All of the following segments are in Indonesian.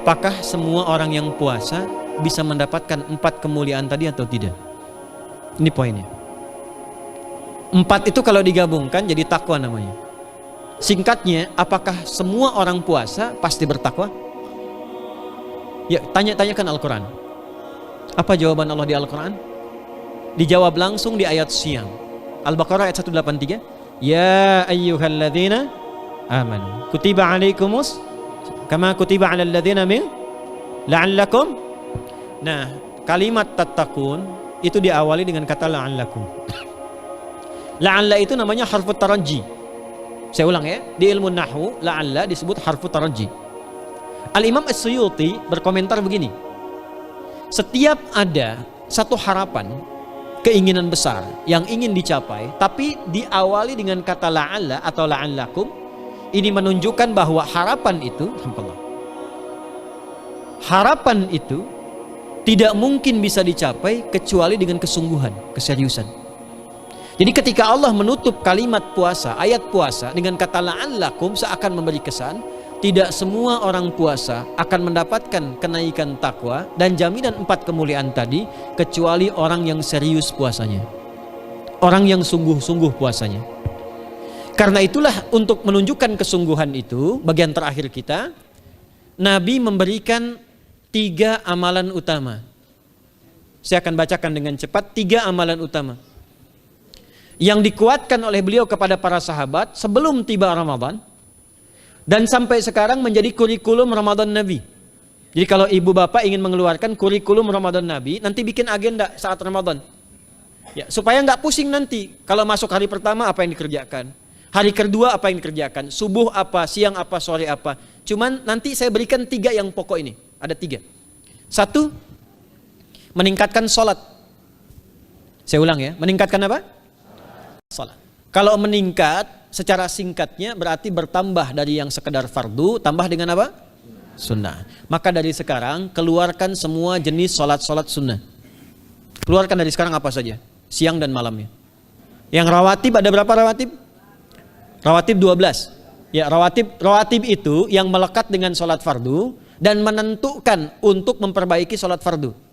apakah semua orang yang puasa bisa mendapatkan 4 kemuliaan tadi atau tidak? Ini poinnya. 4 itu kalau digabungkan jadi takwa namanya. Singkatnya, apakah semua orang puasa pasti bertakwa? Ya, tanyakan Al-Quran. Apa jawaban Allah di Al-Quran? Dijawab langsung di ayat Siyam. Al-Baqarah ayat 183. Ya ayyuhalladzina amanu kutiba alaikumus kama kutiba alal ladzina min la'allakum. Nah, kalimat tattaqun itu diawali dengan kata la'allakum. La'alla itu namanya harfut taraji. Saya ulang ya, di ilmu nahwu la'alla disebut harfut taraji. Al-Imam As-Suyuti berkomentar begini. Setiap ada satu harapan, keinginan besar yang ingin dicapai, tapi diawali dengan kata la'alla atau la'allakum, ini menunjukkan bahwa harapan itu tidak mungkin bisa dicapai kecuali dengan kesungguhan, keseriusan. Jadi ketika Allah menutup kalimat puasa, ayat puasa dengan kata la'allakum, seakan memberi kesan tidak semua orang puasa akan mendapatkan kenaikan takwa dan jaminan 4 kemuliaan tadi kecuali orang yang serius puasanya, orang yang sungguh-sungguh puasanya. Karena itulah untuk menunjukkan kesungguhan itu, bagian terakhir kita, Nabi memberikan 3 amalan utama. Saya akan bacakan dengan cepat 3 amalan utama yang dikuatkan oleh beliau kepada para sahabat sebelum tiba Ramadan dan sampai sekarang menjadi kurikulum Ramadan Nabi. Jadi kalau ibu bapak ingin mengeluarkan kurikulum Ramadan Nabi, nanti bikin agenda saat Ramadan ya, supaya nggak pusing nanti kalau masuk hari pertama apa yang dikerjakan, hari kedua apa yang dikerjakan, subuh apa, siang apa, sore apa. Cuman nanti saya berikan 3 yang pokok ini. Ada 3. 1, meningkatkan sholat. Saya ulang ya, meningkatkan apa? Salat. Kalau meningkat secara singkatnya berarti bertambah dari yang sekedar fardu, tambah dengan apa? Sunnah. Maka dari sekarang keluarkan semua jenis salat-salat sunnah. Keluarkan dari sekarang apa saja, siang dan malamnya. Yang rawatib ada berapa rawatib? Rawatib 12. Ya, rawatib itu yang melekat dengan salat fardu dan menentukan untuk memperbaiki salat fardu.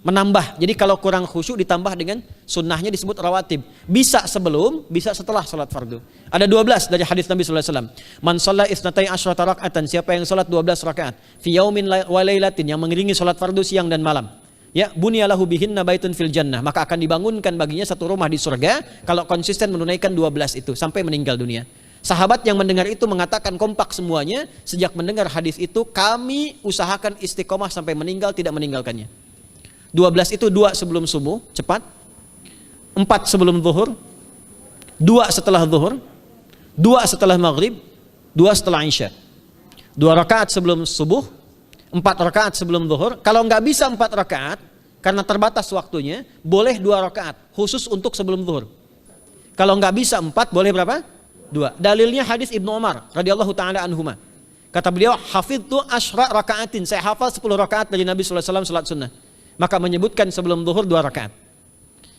Menambah, jadi kalau kurang khusyuk ditambah dengan sunnahnya disebut rawatib. Bisa sebelum, bisa setelah salat fardu. Ada 12 dari hadis Nabi sallallahu alaihi wasallam. Man shalla isnatai asyrata raka'atan, siapa yang salat 12 rakaat fi yaumin wa lailatin, yang mengiringi salat fardu siang dan malam. Ya, bunyalahu bihinna baitun fil jannah, maka akan dibangunkan baginya satu rumah di surga kalau konsisten menunaikan 12 itu sampai meninggal dunia. Sahabat yang mendengar itu mengatakan kompak semuanya, sejak mendengar hadis itu kami usahakan istiqomah sampai meninggal tidak meninggalkannya. 12 itu 2 sebelum subuh, cepat. 4 sebelum zuhur, 2 setelah zuhur, 2 setelah maghrib, 2 setelah isya. 2 rakaat sebelum subuh, 4 rakaat sebelum zuhur. Kalau nggak bisa 4 rakaat, karena terbatas waktunya, boleh 2 rakaat, khusus untuk sebelum zuhur. Kalau nggak bisa 4, boleh berapa? 2. Dalilnya hadis Ibnu Umar radhiyallahu taala anhuma. Kata beliau, hafidtu asyra rakaatin, saya hafal 10 rakaat dari Nabi sallallahu alaihi wasallam salat sunnah. Maka menyebutkan sebelum zuhur 2 rakaat.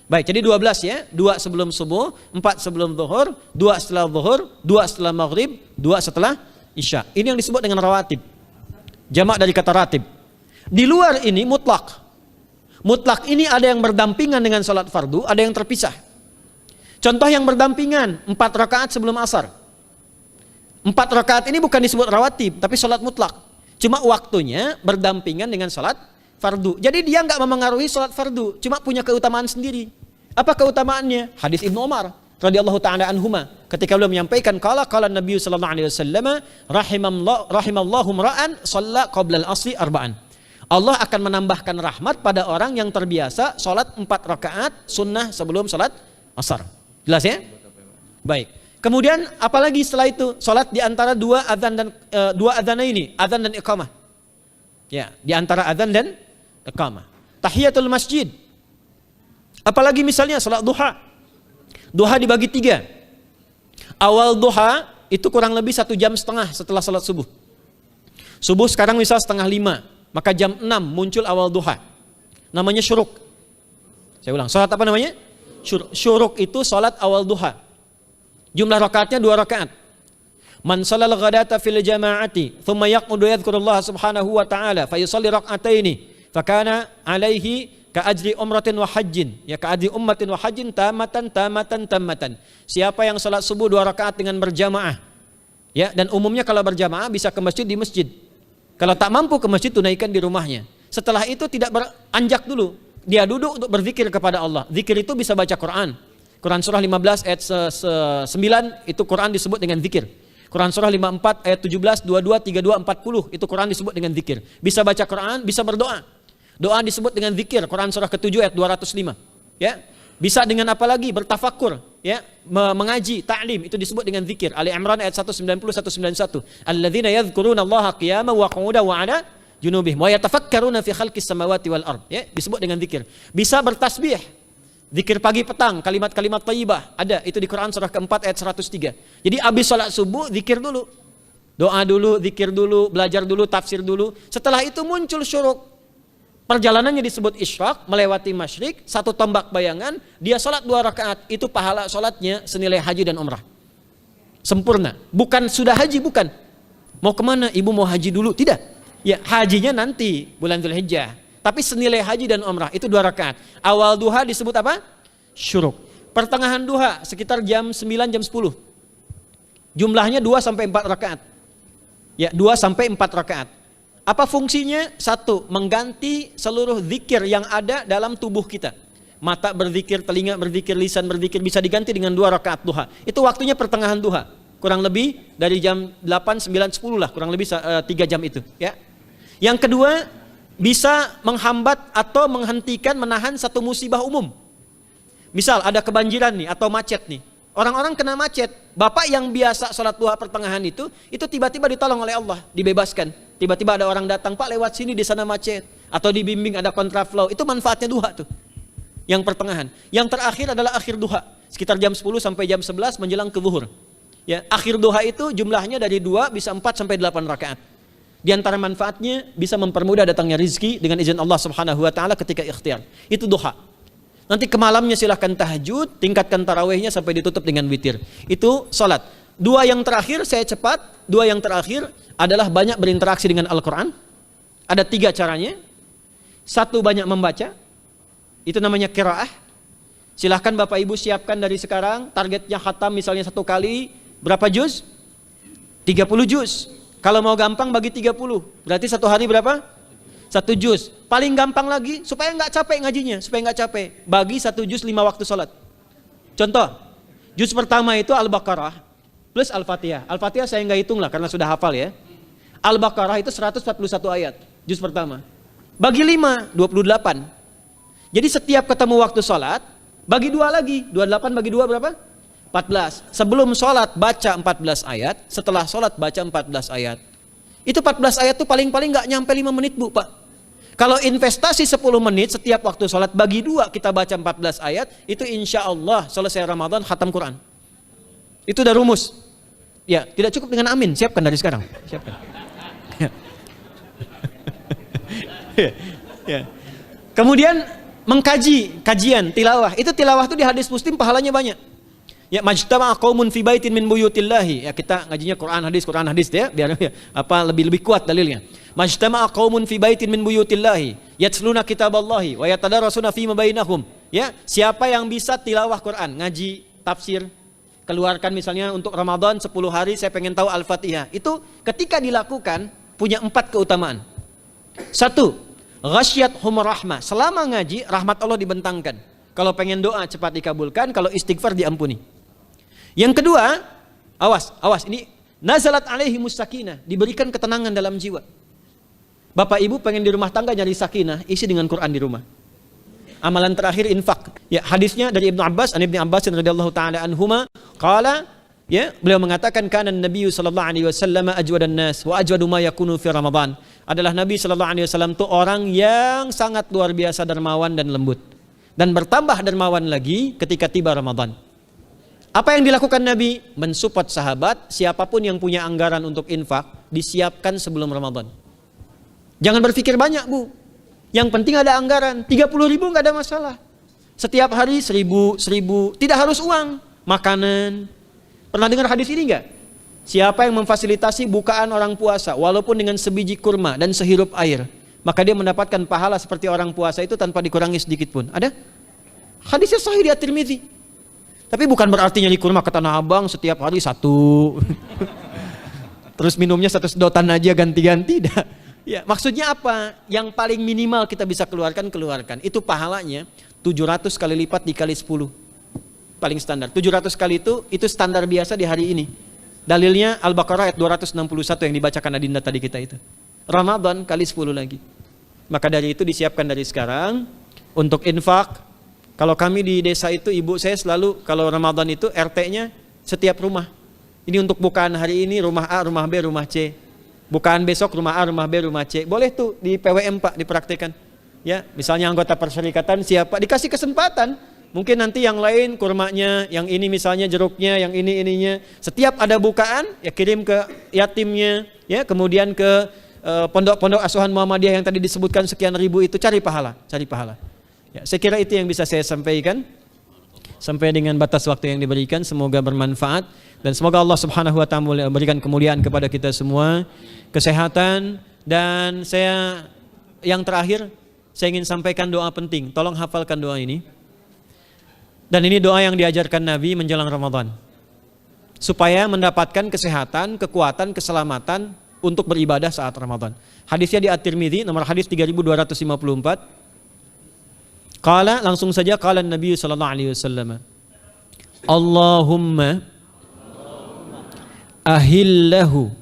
Baik, jadi 12 ya. 2 sebelum subuh, 4 sebelum zuhur, 2 setelah zuhur, 2 setelah maghrib, 2 setelah isya. Ini yang disebut dengan rawatib. Jamak dari kata ratib. Di luar ini mutlak. Mutlak ini ada yang berdampingan dengan salat fardu, ada yang terpisah. Contoh yang berdampingan, 4 rakaat sebelum asar. 4 rakaat ini bukan disebut rawatib, tapi salat mutlak. Cuma waktunya berdampingan dengan salat fardu. Jadi dia nggak memengaruhi sholat fardu, cuma punya keutamaan sendiri. Apa keutamaannya? Hadis Ibnu Umar radhiyallahu taala anhuma, ketika beliau menyampaikan qala Nabi sallallahu alaihi wasallam rahimallahu ra'an shalla qabla al-asri arba'an. Allah akan menambahkan rahmat pada orang yang terbiasa sholat 4 rakaat sunnah sebelum sholat asar. Jelas ya? Baik. Kemudian apalagi setelah itu? Sholat di antara 2 adzan dan 2 adzan ini, adzan dan iqamah. Ya, di antara adzan dan iqamah. Tahiyatul masjid. Apalagi misalnya salat duha. Duha dibagi 3. Awal duha itu kurang lebih 1,5 jam setelah salat subuh. Subuh sekarang misal 4:30, maka jam 6 muncul awal duha. Namanya syuruk. Saya ulang, salat apa namanya? Syuruk itu salat awal duha. Jumlah rakaatnya 2 rakaat. Man shalal ghadata fil jama'ati thumma yaqudu yadhkurullah subhanahu wa ta'ala fa yusalli rak'ataini fakana alaihi ka ajri umratin wa hajjin, ya ka ajri ummatin wa hajjin tamatan. Siapa yang salat subuh 2 rakaat dengan berjamaah, ya, dan umumnya kalau berjamaah bisa ke masjid di masjid. Kalau tak mampu ke masjid, tunaikan di rumahnya. Setelah itu tidak beranjak dulu, dia duduk untuk berzikir kepada Allah. Zikir itu bisa baca Quran. Quran surah 15 ayat 9 itu Quran disebut dengan zikir. Quran surah 54 ayat 17, 22, 32, 40 itu Quran disebut dengan zikir. Bisa baca Quran, bisa berdoa. Doa disebut dengan zikir. Quran surah ke-7 ayat 205. Ya. Bisa dengan apa lagi? Bertafakur, ya, mengaji, ta'lim, itu disebut dengan zikir. Ali Imran ayat 190 191. Alladzina yadhkuruna Allaha qiyaman wa qu'udan wa 'ala junubihim wa yatafakkaruna fi khalqis samawati wal ard, ya, disebut dengan zikir. Bisa bertasbih. Zikir pagi petang, kalimat-kalimat thayyibah, ada itu di Quran surah ke-4 ayat 103. Jadi habis salat subuh zikir dulu. Doa dulu, zikir dulu, belajar dulu, tafsir dulu. Setelah itu muncul syuruk. Perjalanannya disebut isyraq, melewati masyrik, 1 tombak bayangan, dia salat 2 rakaat, itu pahala salatnya senilai haji dan umrah. Sempurna. Bukan sudah haji, bukan. Mau kemana? Ibu mau haji dulu? Tidak. Ya, hajinya nanti bulan Dzulhijjah. Tapi senilai haji dan umrah itu 2 rakaat. Awal duha disebut apa? Syuruk. Pertengahan duha sekitar jam 9 jam 10. Jumlahnya 2 sampai 4 rakaat. Ya, 2 sampai 4 rakaat. Apa fungsinya? 1, mengganti seluruh zikir yang ada dalam tubuh kita. Mata berzikir, telinga berzikir, lisan berzikir, bisa diganti dengan 2 rakaat duha. Itu waktunya pertengahan duha. Kurang lebih dari jam 8, 9, 10 lah, kurang lebih 3 jam itu, ya. Yang kedua, bisa menghambat atau menghentikan, menahan satu musibah umum. Misal ada kebanjiran nih atau macet nih. Orang-orang kena macet. Bapak yang biasa sholat duha pertengahan itu tiba-tiba ditolong oleh Allah, dibebaskan. Tiba-tiba ada orang datang, Pak lewat sini di sana macet. Atau dibimbing ada kontraflow. Itu manfaatnya duha tuh. Yang pertengahan. Yang terakhir adalah akhir duha. Sekitar jam 10 sampai jam 11 menjelang ke zuhur. Ya, akhir duha itu jumlahnya dari 2 bisa 4 sampai 8 rakaat. Di antara manfaatnya bisa mempermudah datangnya rizki dengan izin Allah Subhanahu wa taala ketika ikhtiar. Itu duha. Nanti ke malamnya silahkan tahajud, tingkatkan tarawihnya sampai ditutup dengan witir. Itu salat. 2 yang terakhir saya cepat, 2 yang terakhir adalah banyak berinteraksi dengan Al-Qur'an. Ada 3 caranya. 1, banyak membaca. Itu namanya qiraah. Silahkan Bapak Ibu siapkan dari sekarang, targetnya khatam misalnya 1 kali berapa juz? 30 juz. Kalau mau gampang bagi 30, berarti 1 hari berapa? 1 juz. Paling gampang lagi, supaya nggak capek ngajinya, supaya nggak capek, bagi 1 juz 5 waktu sholat. Contoh, juz pertama itu Al-Baqarah plus Al-Fatihah. Al-Fatihah saya nggak hitung lah karena sudah hafal ya. Al-Baqarah itu 141 ayat, juz pertama. Bagi 5, 28. Jadi setiap ketemu waktu sholat, bagi 2 lagi, 28 bagi 2 berapa? 14. Sebelum sholat baca 14 ayat, setelah sholat baca 14 ayat. Itu 14 ayat tuh paling-paling nggak nyampe 5 menit Bu Pak. Kalau investasi 10 menit setiap waktu sholat, bagi 2 kita baca 14 ayat, itu insya Allah selesai Ramadan khatam Quran. Itu udah rumus. Ya, tidak cukup dengan amin, siapkan dari sekarang. Siapkan. Ya. Kemudian mengkaji, kajian, tilawah. Itu tilawah itu di hadis Muslim pahalanya banyak. Ya, majtama'a qaumun fi baitin min buyutillahi. Ya, kita ngajinya Quran hadis ya, biar apa lebih kuat dalilnya. Majtama'a qaumun fi baitin min buyutillahi yatluna kitaballahi wa yatadarasuna fima bainahum. Ya, siapa yang bisa tilawah Quran, ngaji, tafsir, keluarkan misalnya untuk Ramadan 10 hari saya pengen tahu Al-Fatihah. Itu ketika dilakukan punya 4 keutamaan. 1, ghasyiyatuhum rahmah. Selama ngaji rahmat Allah dibentangkan. Kalau pengen doa cepat dikabulkan, kalau istighfar diampuni. Yang kedua, awas ini nazalat alaihimus sakinah, diberikan ketenangan dalam jiwa. Bapak Ibu pengen di rumah tangga nyari sakinah, isi dengan Quran di rumah. Amalan terakhir infak. Ya, hadisnya dari Ibnu Abbas, Ibnu Abbas radhiyallahu taala anhuma, qala, ya, beliau mengatakan kana Nabi sallallahu alaihi wasallam ajwadan nas wa ajwadu ma yakunu fi Ramadan. Adalah Nabi sallallahu alaihi wasallam itu orang yang sangat luar biasa dermawan dan lembut. Dan bertambah dermawan lagi ketika tiba Ramadan. Apa yang dilakukan Nabi? Mensupport sahabat, siapapun yang punya anggaran untuk infak, disiapkan sebelum Ramadan. Jangan berpikir banyak Bu. Yang penting ada anggaran, 30.000 nggak ada masalah. Setiap hari 1.000, tidak harus uang, makanan. Pernah dengar hadis ini nggak? Siapa yang memfasilitasi bukaan orang puasa walaupun dengan sebiji kurma dan sehirup air, maka dia mendapatkan pahala seperti orang puasa itu tanpa dikurangi sedikit pun. Ada? Hadisnya sahih di At-Tirmidzi. Tapi bukan berarti nyari kurma ke Tanah Abang setiap hari satu. Terus minumnya satu sedotan aja ganti-ganti. Ya, maksudnya apa? Yang paling minimal kita bisa keluarkan. Itu pahalanya 700 kali lipat dikali 10. Paling standar. 700 kali itu standar biasa di hari ini. Dalilnya Al-Baqarah ayat 261 yang dibacakan Adinda tadi kita itu. Ramadan kali 10 lagi. Maka dari itu disiapkan dari sekarang untuk infak. Kalau kami di desa itu, ibu saya selalu kalau Ramadan itu RT-nya setiap rumah. Ini untuk bukaan hari ini rumah A, rumah B, rumah C. Bukaan besok rumah A, rumah B, rumah C. Boleh tuh di PWM Pak dipraktikkan. Ya, misalnya anggota perserikatan siapa dikasih kesempatan. Mungkin nanti yang lain kurmanya, yang ini misalnya jeruknya, yang ini ininya. Setiap ada bukaan ya kirim ke yatimnya, ya kemudian ke pondok-pondok asuhan Muhammadiyah yang tadi disebutkan sekian ribu itu, cari pahala. Ya, saya kira itu yang bisa saya sampaikan sampai dengan batas waktu yang diberikan. Semoga bermanfaat dan semoga Allah Subhanahu wa taala memberikan kemuliaan kepada kita semua, kesehatan, dan saya yang terakhir saya ingin sampaikan doa penting. Tolong hafalkan doa ini. Dan ini doa yang diajarkan Nabi menjelang Ramadan. Supaya mendapatkan kesehatan, kekuatan, keselamatan untuk beribadah saat Ramadan. Hadisnya di At-Tirmidzi nomor hadis 3254. Qala, langsung saja qala Nabi sallallahu alaihi wasallam. Allahumma ahillahu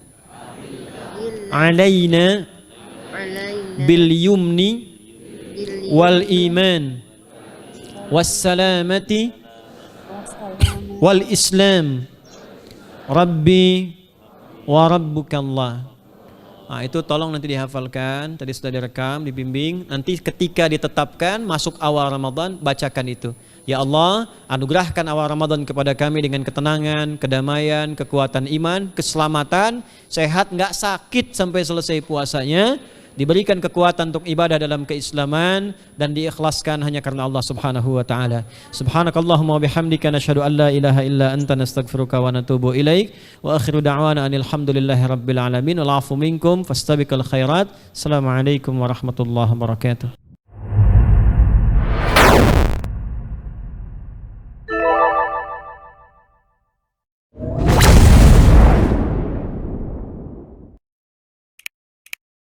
alaina bil yumni wal iman wassalamati wal islam rabbi wa rabbukallah. Nah, itu tolong nanti dihafalkan, tadi sudah direkam, dibimbing. Nanti ketika ditetapkan masuk awal Ramadan, bacakan itu. Ya Allah, anugerahkan awal Ramadan kepada kami dengan ketenangan, kedamaian, kekuatan iman, keselamatan, sehat, nggak sakit sampai selesai puasanya. Diberikan kekuatan untuk ibadah dalam keislaman dan diikhlaskan hanya karena Allah Subhanahu wa taala. Subhanakallahumma wa bihamdika nasyhadu an la ilaha illa anta nastaghfiruka wa natubu ilaik wa akhiru da'wana anil hamdulillahi rabbil alamin wal 'afu minkum fastabiqul khairat. Assalamualaikum warahmatullahi wabarakatuh.